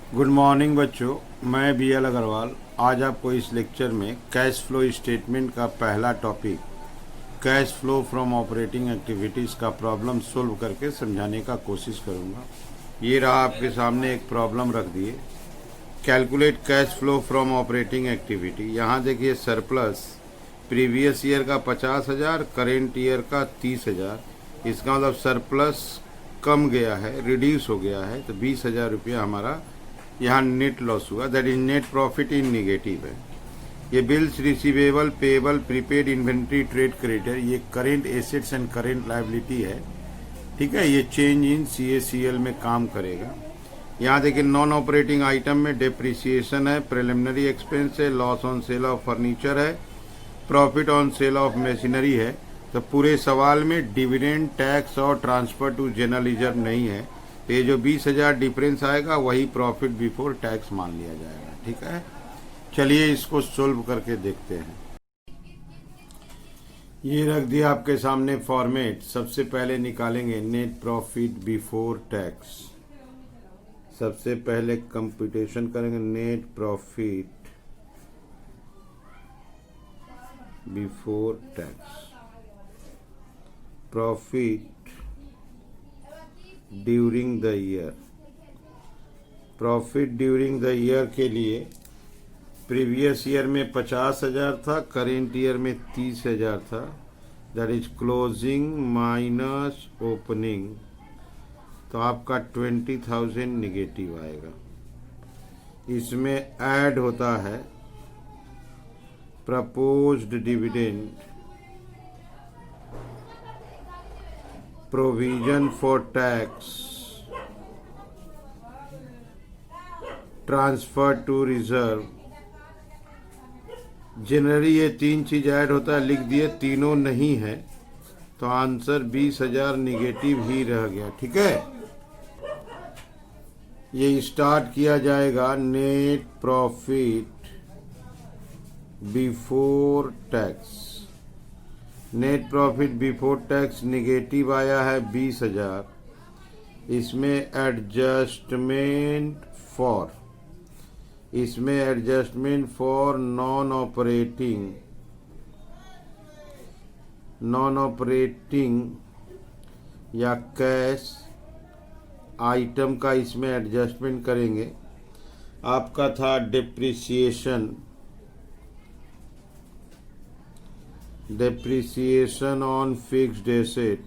Good morning बच्चों, मैं B L Agarwal आज आपको इस लेक्चर में कैश फ्लो स्टेटमेंट का पहला topic cash flow from operating activities का प्रॉब्लम सोल्व करके समझाने का कोशिश करूंगा। ये रहा आपके सामने एक प्रॉब्लम रख दिए। Calculate cash flow from operating activity. यहाँ देखिए सरप्लस प्रीवियस ईयर का 50,000, करेंट ईयर का 30,000। इसका मतलब सरप्लस कम गया है, रिड्यूस हो गया है, तो 20,000 रुपया हमारा यहाँ नेट लॉस हुआ। That is net profit in negative है। ये bills receivable, payable, prepaid, inventory, trade creditor, ये current assets and current liability है। ठीक है, ये चेंज इन CACL में काम करेगा। यहाँ देखिए नॉन ऑपरेटिंग आइटम में डेप्रिसिएशन है, प्रिलिमिनरी एक्सपेंस है, loss on sale of furniture है, profit on sale of machinery है। तो पूरे सवाल में डिविडेंड, टैक्स और ट्रांसफर टू जनरल रिजर्व नहीं है। तो ये जो 20,000 डिफरेंस आएगा वही प्रॉफिट बिफोर टैक्स मान लिया जाएगा। ठीक है, चलिए इसको सोल्व करके देखते हैं। ये रख दिया आपके सामने फॉर्मेट। सबसे पहले निकालेंगे नेट प्रॉफिट बिफोर टैक्स। सबसे पहले कंप्यूटेशन करेंगे net profit before tax, profit during the year. Profit during the year के लिए प्रीवियस ईयर में 50,000 था, करेंट ईयर में 30,000 था। That is closing minus opening, तो आपका 20,000 निगेटिव आएगा। इसमें ऐड होता है proposed dividend, provision for tax, transfer to reserve. Generally ये तीन चीज ऐड होता है, लिख दिए, तीनों नहीं है तो आंसर 20,000 निगेटिव ही रह गया। ठीक है, ये स्टार्ट किया जाएगा net profit before tax. Net profit before tax negative आया है 20,000। इसमें एडजस्टमेंट फॉर नॉन ऑपरेटिंग या कैश आइटम का इसमें एडजस्टमेंट करेंगे। आपका था डेप्रिसिएशन ऑन फिक्स्ड एसेट।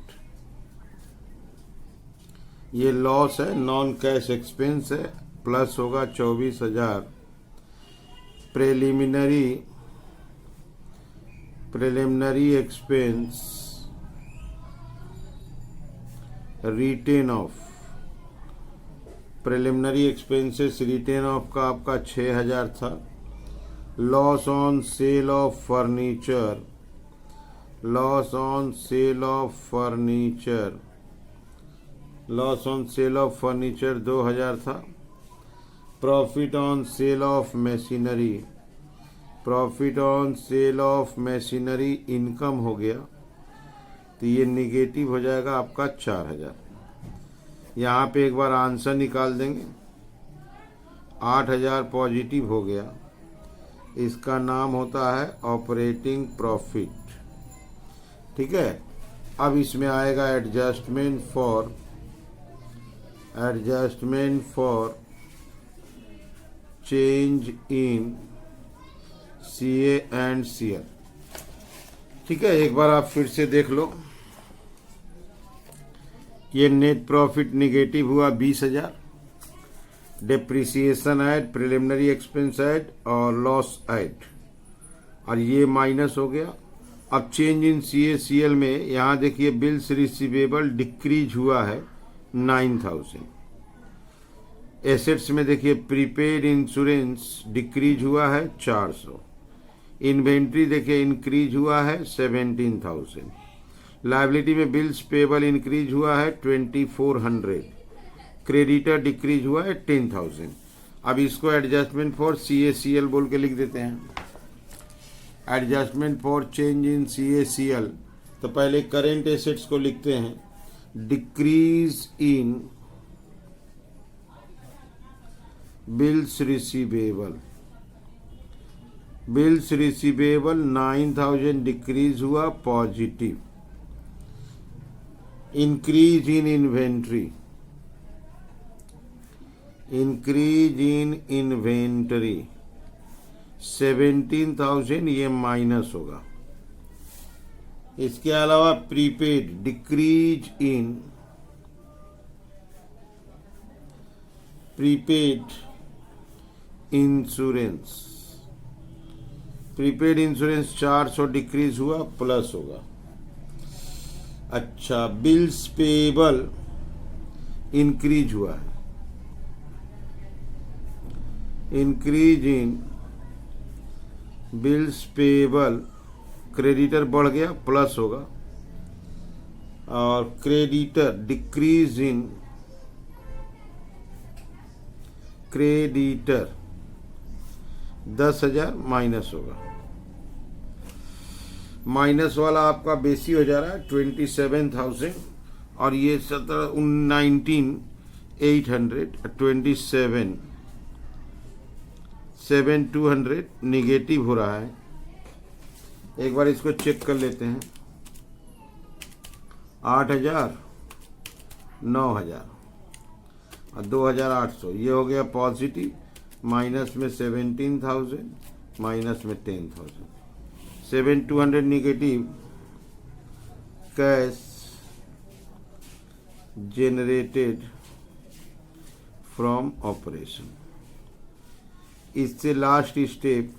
ये लॉस है, नॉन कैश एक्सपेंस है, प्लस होगा 24,000। Preliminary expense written off, preliminary expenses written off का आपका 6,000 था। Loss on sale of furniture, loss on sale of furniture 2,000 था। Profit on sale of machinery, income हो गया तो ये निगेटिव हो जाएगा आपका 4,000। यहाँ पे एक बार आंसर निकाल देंगे, 8,000 पॉजिटिव हो गया। इसका नाम होता है ऑपरेटिंग प्रॉफिट। ठीक है, अब इसमें आएगा adjustment for change in CA&CL। ठीक है, एक बार आप फिर से देख लो। ये नेट प्रॉफिट निगेटिव हुआ 20,000, depreciation add, preliminary expense add और लॉस ऐड, और ये माइनस हो गया। अब चेंज इन CACL में यहाँ देखिए बिल्स रिसीवेबल डिक्रीज हुआ है 9,000। एसेट्स में देखिए प्रीपेड इंश्योरेंस डिक्रीज हुआ है 400। इन्वेंट्री देखिए इंक्रीज हुआ है 17,000। लायबिलिटी में बिल्स पेबल इंक्रीज हुआ है 2,400। क्रेडिटर डिक्रीज हुआ है 10,000। अब इसको एडजस्टमेंट फॉर CACL बोल के लिख देते हैं। Adjustment for change in CACL, तो पहले करेंट एसेट्स को लिखते हैं, decrease in bills receivable, bills receivable 9,000 decrease हुआ positive. Increase in inventory, increase in inventory 17,000, ये माइनस होगा। इसके अलावा prepaid decrease in prepaid insurance, prepaid insurance 400 decrease हुआ प्लस होगा। अच्छा, बिल्स पेबल इंक्रीज हुआ है, increase in bills payable, creditor बढ़ गया प्लस होगा। और creditor decrease in creditor 10,000 minus होगा। माइनस वाला आपका बेसी हो जा रहा है 27,000 और ये 19,800 27,200 निगेटिव हो रहा है। एक बार इसको चेक कर लेते हैं। 8,000, 9,000 और 2,800, ये हो गया पॉजिटिव। माइनस में 17,000, माइनस में 10,000, 7,200 negative cash generated from operation. इससे last step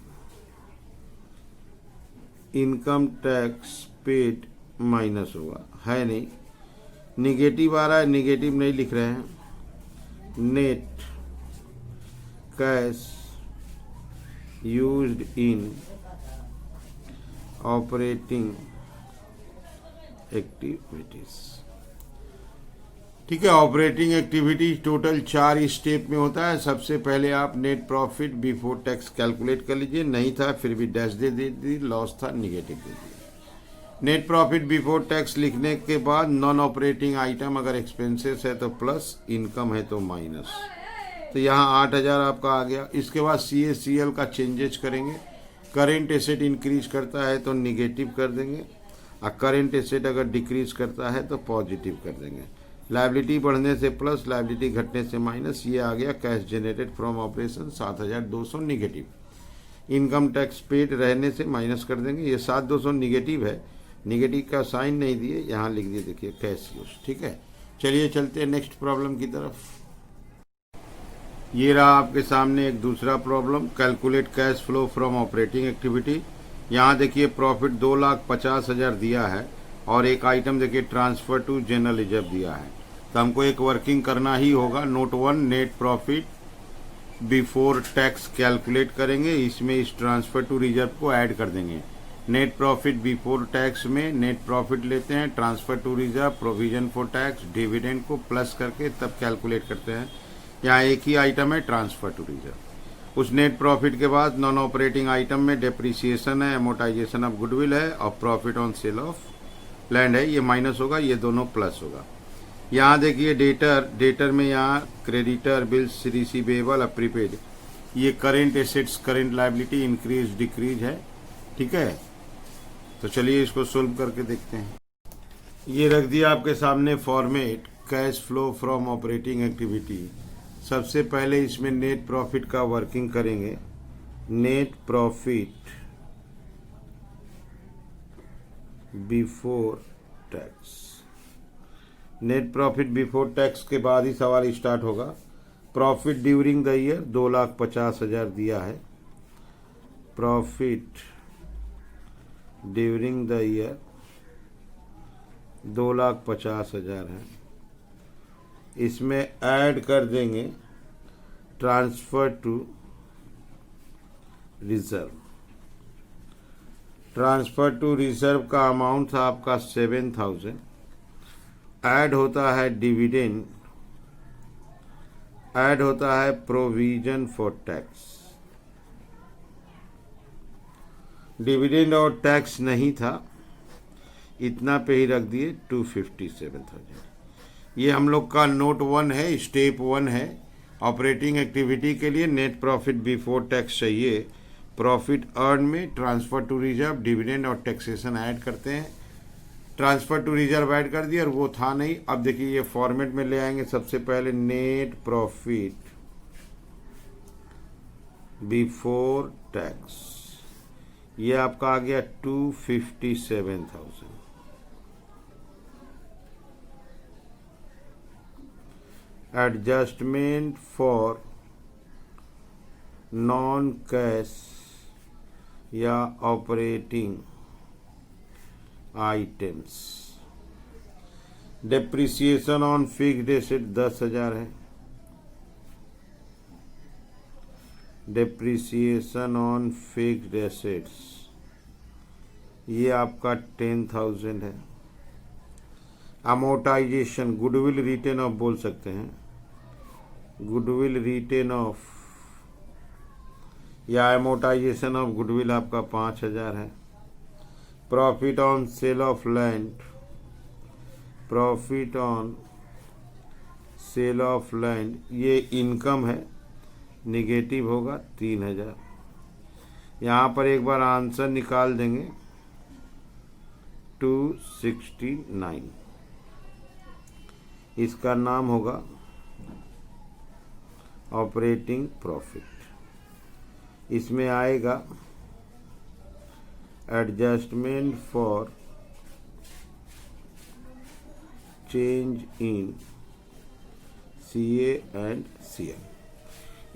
income tax paid minus होगा, है नहीं, निगेटिव आ रहा है, निगेटिव नहीं लिख रहे हैं। Net cash used in operating activities, ठीक है। ऑपरेटिंग एक्टिविटीज टोटल 4 स्टेप में होता है। सबसे पहले आप net profit before tax calculate कर लीजिए, नहीं था फिर भी डैश दे दी, लॉस था निगेटिव दे दिया। नेट प्रॉफिट बिफोर टैक्स लिखने के बाद नॉन ऑपरेटिंग आइटम अगर एक्सपेंसेस है तो प्लस, इनकम है तो माइनस। तो यहाँ 8,000 आपका आ गया। इसके बाद CACL का चेंजेस करेंगे। करेंट एसेट इंक्रीज करता है तो निगेटिव कर देंगे और करेंट एसेट अगर डिक्रीज करता है तो पॉजिटिव कर देंगे। लायबिलिटी बढ़ने से प्लस, लायबिलिटी घटने से माइनस। ये आ गया cash generated from operation 7,200 negative. Income tax paid रहने से माइनस कर देंगे। ये 7,200 निगेटिव है, निगेटिव का साइन नहीं दिए, यहाँ लिख दिए, देखिए कैश यूज, ठीक है। चलिए चलते हैं नेक्स्ट प्रॉब्लम की तरफ। ये रहा आपके सामने एक दूसरा problem, calculate cash flow from operating activity. यहाँ देखिए प्रॉफिट 2,50,000 दिया है और एक आइटम देखिए ट्रांसफर टू जनरल रिजर्व दिया है। तो हमको एक वर्किंग करना ही होगा। Note 1, net profit before tax calculate करेंगे। इसमें इस ट्रांसफर टू रिजर्व को ऐड कर देंगे। नेट प्रॉफिट बिफोर टैक्स में नेट प्रॉफिट लेते हैं, transfer to reserve, provision for tax, dividend को प्लस करके तब कैलकुलेट करते हैं। यहाँ एक ही आइटम है ट्रांसफर टू रिजर्व। उस नेट प्रॉफिट के बाद नॉन ऑपरेटिंग आइटम में डेप्रिसिएशन है, एमोटाइजेशन ऑफ गुडविल है और profit on sale of land है, ये माइनस होगा, ये दोनों प्लस होगा। यहाँ देखिए डेटर में यहाँ क्रेडिटर, बिल्स रिसीवेबल और प्रीपेड, ये current assets, current liability increase decrease है, ठीक है। तो चलिए इसको सोल्व करके देखते हैं। ये रख दिया आपके सामने format cash flow from operating activity. सबसे पहले इसमें नेट प्रॉफिट का वर्किंग करेंगे। Net profit before tax, net profit before tax के बाद ही सवाल स्टार्ट होगा। प्रॉफिट ड्यूरिंग द ईयर 2,50,000 दिया है। प्रॉफिट ड्यूरिंग द ईयर 2,50,000 है। इसमें ऐड कर देंगे transfer to reserve. Transfer to reserve का अमाउंट था आपका 7,000। ऐड होता है डिविडेंड, ऐड होता है प्रोविजन फॉर टैक्स। डिविडेंड और टैक्स नहीं था, इतना पे ही रख दिए 257,000। ये हम लोग का नोट 1 है, स्टेप 1 है। ऑपरेटिंग एक्टिविटी के लिए नेट प्रॉफिट बिफोर टैक्स चाहिए। प्रॉफिट अर्न में ट्रांसफर टू रिजर्व, डिविडेंड और टैक्सेशन ऐड करते हैं। ट्रांसफर टू रिजर्व ऐड कर दिया और वो था नहीं। अब देखिए ये फॉर्मेट में ले आएंगे। सबसे पहले नेट प्रॉफिट बिफोर टैक्स, ये आपका आ गया 257,000। एडजस्टमेंट फॉर नॉन कैश या operating items, depreciation on fixed asset 10,000 है। डेप्रिसिएशन ऑन फिक्स्ड एसेट्स ये आपका 10,000 है। अमोर्टाइजेशन, गुडविल रिटेन ऑफ बोल सकते हैं, गुडविल रिटेन ऑफ या अमोर्टाइजेशन ऑफ गुडविल आपका 5,000 है। Profit on sale of land, profit on sale of land ये इनकम है, निगेटिव होगा 3,000। यहाँ पर एक बार आंसर निकाल देंगे 269। इसका नाम होगा ऑपरेटिंग प्रॉफिट। इसमें आएगा adjustment for change in CA and CL।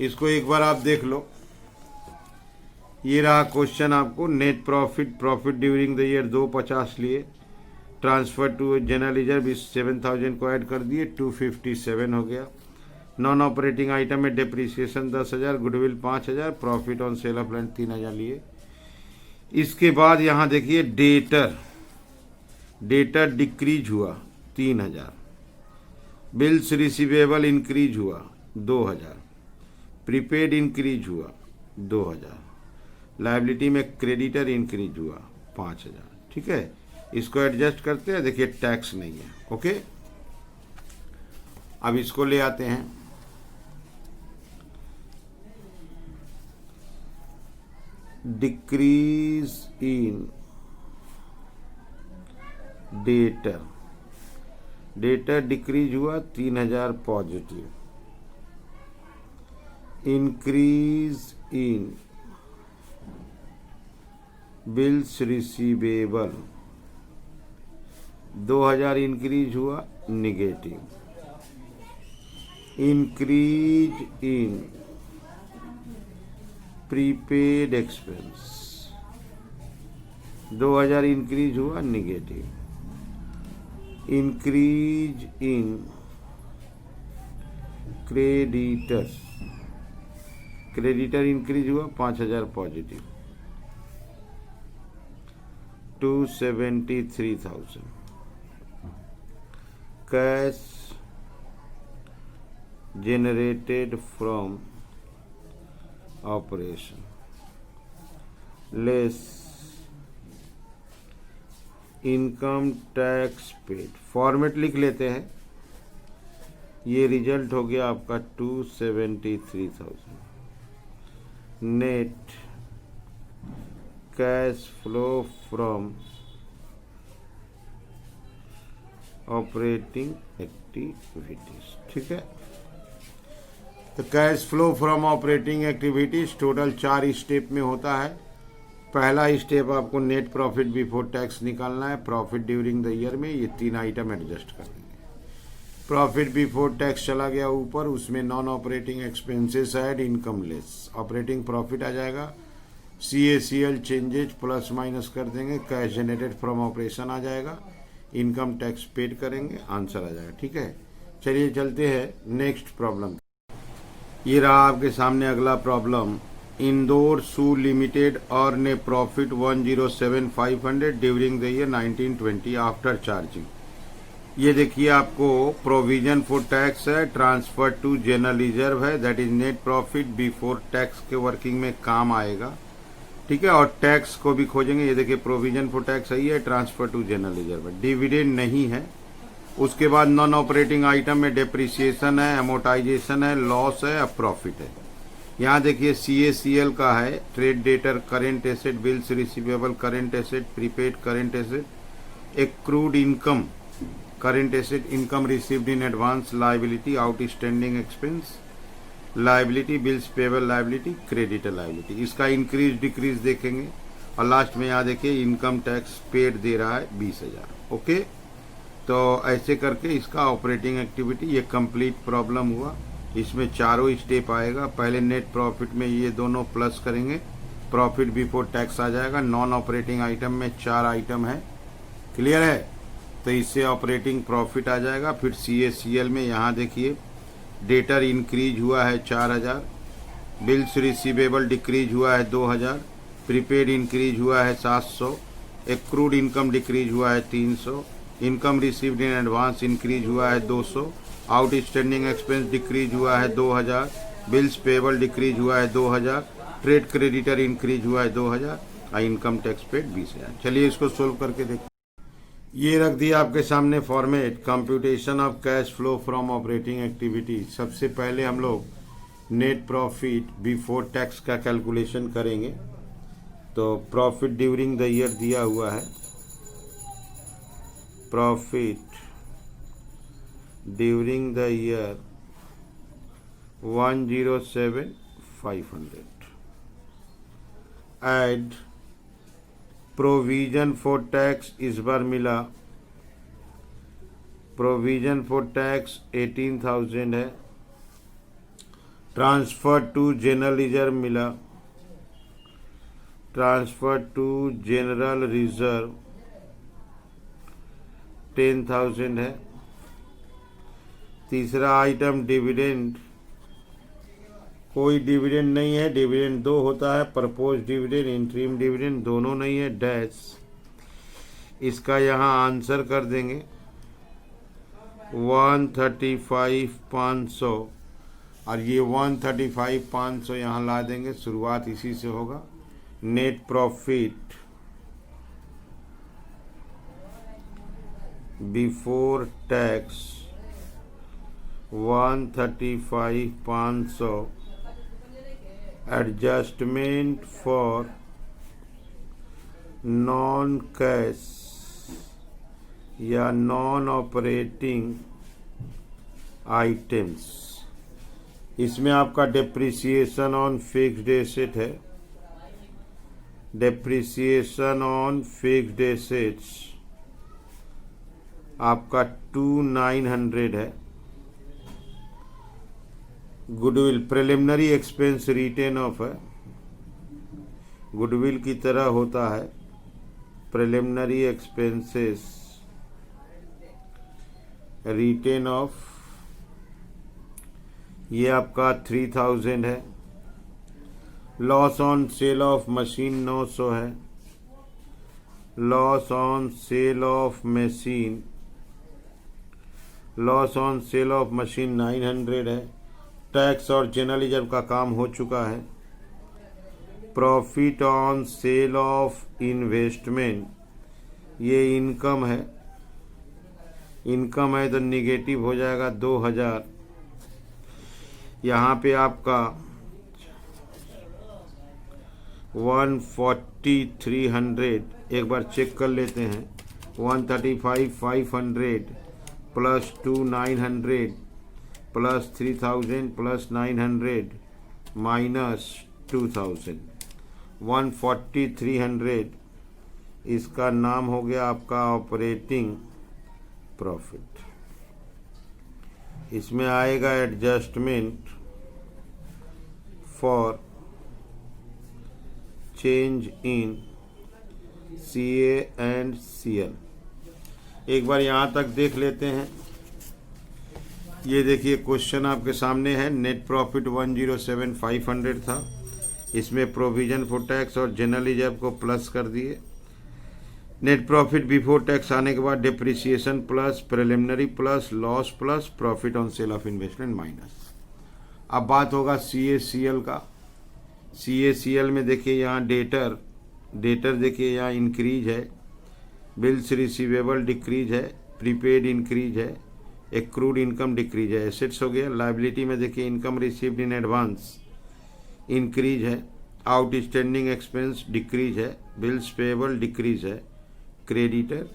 इसको एक बार आप देख लो। ये रहा क्वेश्चन आपको। Net profit, profit during the year 250 लिए, ट्रांसफर टू जनरल रिजर्व 7,000 को ऐड कर दिए, 257 हो गया। नॉन ऑपरेटिंग आइटम में depreciation 10,000, goodwill 5,000, profit on sale of land 3,000 लिए। इसके बाद यहाँ देखिए डेटर डिक्रीज हुआ 3,000, बिल्स रिसीवेबल इंक्रीज हुआ 2,000, प्रीपेड इंक्रीज हुआ 2,000, लायबिलिटी में क्रेडिटर इंक्रीज हुआ 5,000। ठीक है, इसको एडजस्ट करते हैं। देखिए टैक्स नहीं है। ओके, अब इसको ले आते हैं। डिक्रीज इन डेटर डिक्रीज हुआ 3,000 positive. Increase in bills receivable 2,000 increase हुआ negative. Increase in prepaid expense 2,000 increase हुआ negative. Increase in creditors, creditor increase हुआ 5,000 positive, 273,000। Cash generated from operation less income tax paid. Format लिख लेते हैं। ये result हो गया आपका 273,000। Net cash flow from operating activities. ठीक है, तो cash flow from operating activities total 4 step में होता है। पहला स्टेप आपको नेट प्रॉफिट बिफोर टैक्स निकालना है। प्रॉफिट ड्यूरिंग द ईयर में ये 3 आइटम एडजस्ट कर देंगे। प्रॉफिट बिफोर टैक्स चला गया ऊपर, उसमें non operating expenses add, income less, operating profit आ जाएगा। CACL चेंजेज प्लस माइनस कर देंगे, कैश जनरेटेड फ्रॉम ऑपरेशन आ जाएगा, इनकम टैक्स पेड करेंगे, आंसर आ जाएगा। ठीक है, चलिए चलते हैं नेक्स्ट प्रॉब्लम। ये रहा आपके सामने अगला प्रॉब्लम। इंदौर सू limited earn a profit 107,500 during the year 1920 after charging. ये देखिए आपको प्रोविजन फॉर टैक्स है, ट्रांसफर टू जनरल रिजर्व है, that is net profit before tax के वर्किंग में काम आएगा। ठीक है, और टैक्स को भी खोजेंगे। ये देखिए प्रोविजन फॉर टैक्स सही है, ट्रांसफर टू जनरल रिजर्व है, डिविडेंड नहीं है। उसके बाद नॉन ऑपरेटिंग आइटम में डेप्रिसिएशन है, एमोटाइजेशन है, लॉस है, अब प्रॉफिट है। यहाँ देखिए CACL का है trade debtor, current asset, bills receivable, current asset, prepaid current asset, accrued income, current asset, income received in advance, liability, outstanding expense, liability, bills payable liability, creditor liability. इसका increase decrease देखेंगे और last में यहाँ देखिए income tax paid दे रहा है 20,000। Okay, तो ऐसे करके इसका ऑपरेटिंग एक्टिविटी ये कंप्लीट प्रॉब्लम हुआ। इसमें चारों स्टेप आएगा। पहले नेट प्रॉफिट में ये दोनों प्लस करेंगे, प्रॉफिट बिफोर टैक्स आ जाएगा। नॉन ऑपरेटिंग आइटम में 4 आइटम है, क्लियर है, तो इससे ऑपरेटिंग प्रॉफिट आ जाएगा। फिर CACL में यहाँ देखिए डेटर इंक्रीज हुआ है 4,000, बिल्स रिसीवेबल डिक्रीज हुआ है 2,000, प्रीपेड इंक्रीज हुआ है 700, एक्रूड इनकम डिक्रीज हुआ है 300, income received in advance increase हुआ है 200, आउटस्टैंडिंग एक्सपेंस डिक्रीज हुआ है 2,000, बिल्स पेबल डिक्रीज हुआ है 2,000, ट्रेड क्रेडिटर इंक्रीज हुआ है 2,000 और इनकम टैक्स पेड 20,000। चलिए इसको सोल्व करके देखते। ये रख दिया आपके सामने format, computation of cash flow from operating activity. सबसे पहले हम लोग नेट प्रॉफिट बिफोर टैक्स का कैलकुलेशन करेंगे। तो प्रॉफिट ड्यूरिंग द ईयर दिया हुआ है, profit during the year 107,500, add provision for tax, इस बार मिला प्रोविजन फॉर टैक्स 18,000 है। ट्रांसफर टू जनरल रिजर्व मिला, ट्रांसफर टू जनरल रिजर्व 10,000 है। तीसरा आइटम डिविडेंड, कोई डिविडेंड नहीं है, डिविडेंड 2 होता है, प्रपोज डिविडेंड, इंटरिम डिविडेंड, दोनों नहीं है, डैश। इसका यहाँ आंसर कर देंगे 135,500 और ये 135,500 यहाँ ला देंगे, शुरुआत इसी से होगा। Net profit before tax 135,500, adjustment for non cash या नॉन ऑपरेटिंग आइटम्स। इसमें आपका डेप्रिसिएशन ऑन फिक्स्ड एसेट है, डेप्रिसिएशन ऑन फिक्स्ड एसेट्स आपका 2,900 है। Goodwill preliminary expense written off है, गुडविल की तरह होता है। प्रिलिमिनरी एक्सपेंसेस रिटेन ऑफ, ये आपका 3,000 है। Loss on sale of machine 900 है, loss on sale of machine, loss on sale of machine 900 है। टैक्स और जनरल रिजर्व का काम हो चुका है। Profit on sale of investment, ये इनकम है, इनकम है तो निगेटिव हो जाएगा 2,000। यहाँ पे आपका 143,300, एक बार चेक कर लेते हैं। 135,500 प्लस 2,900 प्लस 3,000 प्लस 900 माइनस 2,000, 143,300। इसका नाम हो गया आपका ऑपरेटिंग प्रॉफिट। इसमें आएगा adjustment for change in CA&CL। एक बार यहाँ तक देख लेते हैं। ये देखिए क्वेश्चन आपके सामने है। नेट प्रॉफिट 107,500 था, इसमें प्रोविजन फॉर टैक्स और जनरल रिजर्व को प्लस कर दिए। नेट प्रॉफिट बिफोर टैक्स आने के बाद depreciation plus, preliminary plus, loss plus, profit on sale of investment minus. अब बात होगा CACL का। CACL में देखिए यहाँ डेटर देखिए यहाँ इंक्रीज है, बिल्स रिसीवेबल डिक्रीज है, प्रीपेड इंक्रीज है, एक्रूड इनकम डिक्रीज है। एसेट्स हो गया। लाइबिलिटी में देखिए income received in advance increase है, आउटस्टैंडिंग एक्सपेंस डिक्रीज है, बिल्स पेएबल डिक्रीज है, क्रेडिटर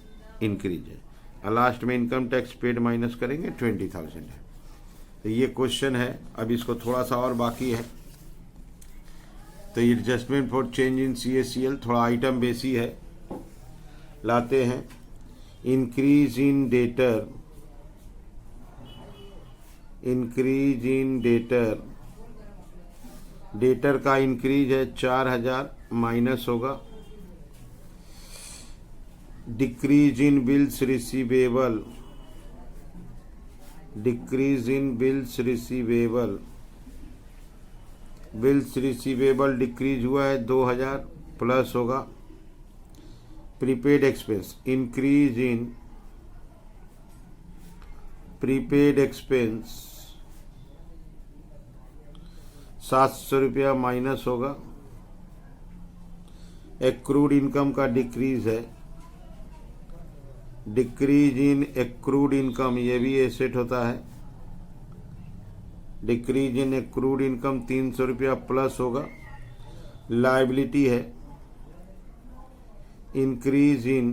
इंक्रीज है। और लास्ट में इनकम टैक्स पेड माइनस करेंगे 20,000 है। तो ये क्वेश्चन है। अब इसको थोड़ा सा और बाकी है। तो adjustment for change in CACL थोड़ा आइटम बेसी है, लाते हैं। Increase in debtor, increase in debtor, debtor का इंक्रीज है 4,000 माइनस होगा। Decrease in bills receivable, decrease in bills receivable, bills receivable decrease हुआ है 2,000 प्लस होगा। Prepaid expense, increase in prepaid expense 700 रुपया माइनस होगा। एक्रूड इनकम का डिक्रीज है, डिक्रीज इन एक्रूड इनकम, ये भी एसेट होता है। डिक्रीज इन एक्रूड इनकम 300 रुपया प्लस होगा। लाइबिलिटी है increase in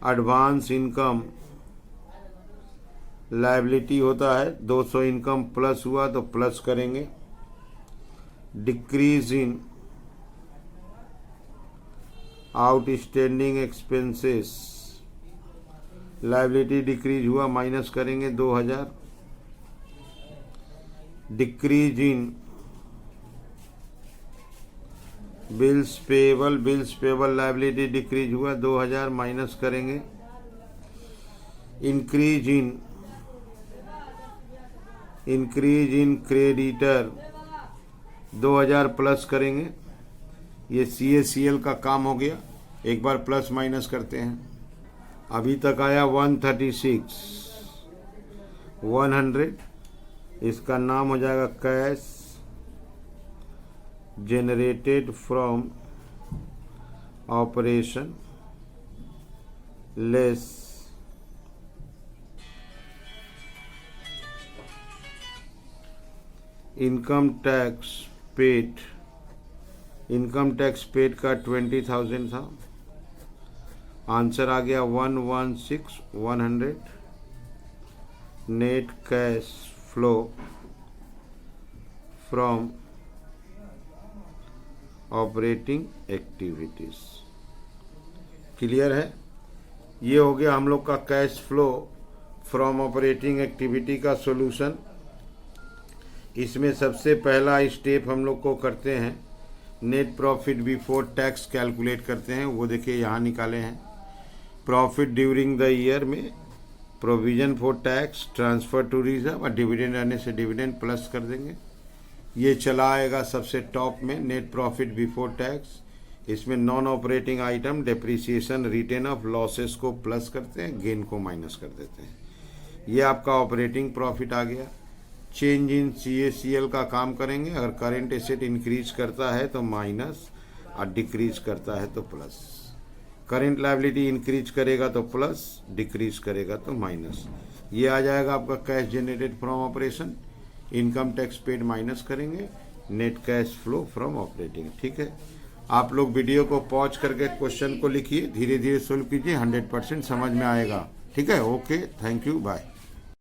advance income, liability होता है 200 इनकम प्लस हुआ तो प्लस करेंगे। Decrease in outstanding expenses, liability decrease हुआ माइनस करेंगे 2,000। Decrease in bills payable, bills payable liability decrease हुआ 2,000 माइनस करेंगे। इंक्रीज इन क्रेडिटर 2,000 प्लस करेंगे। ये CACL का काम हो गया। एक बार प्लस माइनस करते हैं। अभी तक आया 136, 100। इसका नाम हो जाएगा cash generated from operation less income tax paid. Income tax paid का 20,000 था। आंसर आ गया 116,100। Net cash flow from operating activities. Clear है? ये हो गया हम लोग का cash flow from operating activity का सॉल्यूशन। इसमें सबसे पहला स्टेप हम लोग को करते हैं, net profit before tax calculate करते हैं। वो देखिए यहाँ निकाले हैं। प्रॉफिट ड्यूरिंग द ईयर में provision for tax, transfer to reserve और डिविडेंड आने से डिविडेंड प्लस कर देंगे। ये चला आएगा सबसे टॉप में नेट प्रॉफिट बिफोर टैक्स। इसमें non operating item depreciation, written off losses को प्लस करते हैं, गेन को माइनस कर देते हैं। ये आपका ऑपरेटिंग प्रॉफिट आ गया। चेंज इन CACL का काम करेंगे। अगर करेंट एसेट इंक्रीज करता है तो माइनस और डिक्रीज करता है तो प्लस। करेंट लायबिलिटी इंक्रीज करेगा तो प्लस, डिक्रीज करेगा तो माइनस। ये आ जाएगा आपका cash generated from operation. Income tax paid minus करेंगे, net cash flow from operating. ठीक है, आप लोग वीडियो को पॉज करके क्वेश्चन को लिखिए, धीरे धीरे सोल्व कीजिए, 100% समझ में आएगा। ठीक है, ओके, थैंक यू, बाय।